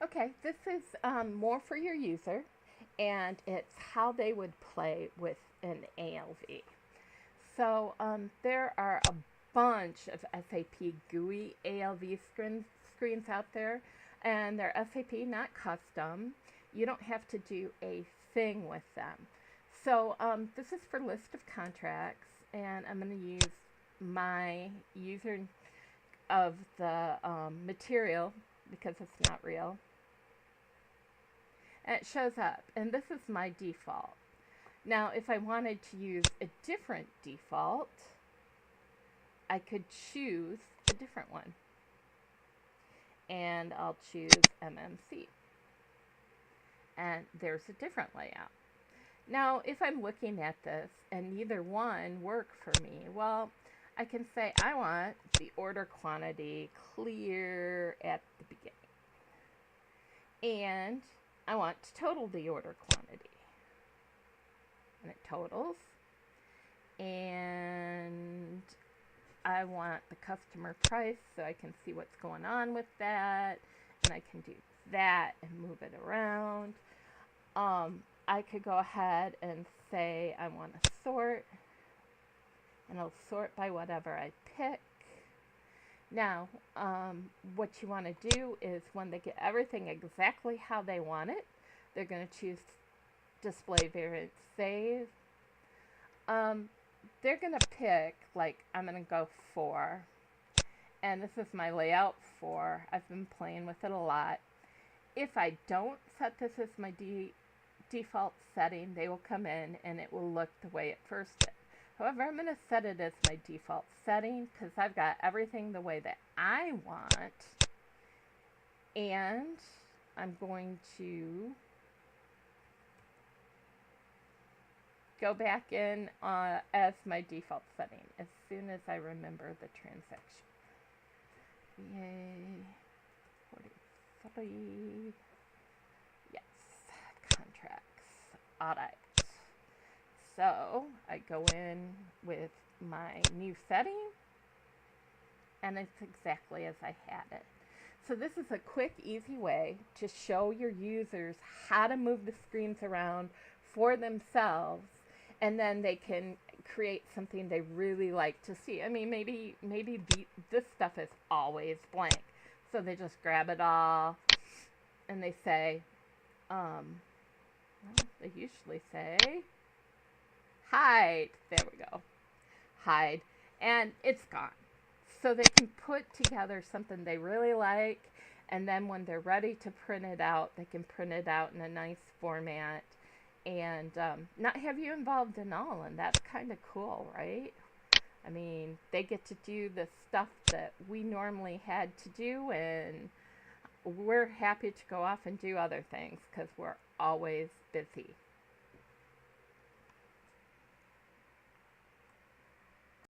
Okay, this is more for your user, and it's how they would play with an ALV. So there are a bunch of SAP GUI ALV screens out there, and they're SAP, not custom. You don't have to do a thing with them. So this is for list of contracts, and I'm going to use my user of the material because it's not real. And it shows up, and this is my default. Now, if I wanted to use a different default, I could choose a different one. And I'll choose MMC. And there's a different layout. Now, if I'm looking at this and neither one work for me, well, I can say I want the order quantity clear at the beginning. And I want to total the order quantity. And it totals. And I want the customer price so I can see what's going on with that. And I can do that and move it around. I could go ahead and say I want to sort. And I'll sort by whatever I pick. Now, what you want to do is when they get everything exactly how they want it, they're going to choose display variant save. They're going to pick, like, I'm going to go 4. And this is my layout 4. I've been playing with it a lot. If I don't set this as my default setting, they will come in and it will look the way it first did. However, I'm going to set it as my default setting because I've got everything the way that I want. And I'm going to go back in as my default setting as soon as I remember the transaction. Yay. 43. Yes. Contracts. Alright. So I go in with my new setting, and it's exactly as I had it. So this is a quick, easy way to show your users how to move the screens around for themselves, and then they can create something they really like to see. I mean, maybe this stuff is always blank, so they just grab it all, and they say, well, they usually say, hide. There we go. Hide. And it's gone. So they can put together something they really like, and then when they're ready to print it out, they can print it out in a nice format and not have you involved in all. And that's kind of cool, right? I mean, they get to do the stuff that we normally had to do, and we're happy to go off and do other things because we're always busy.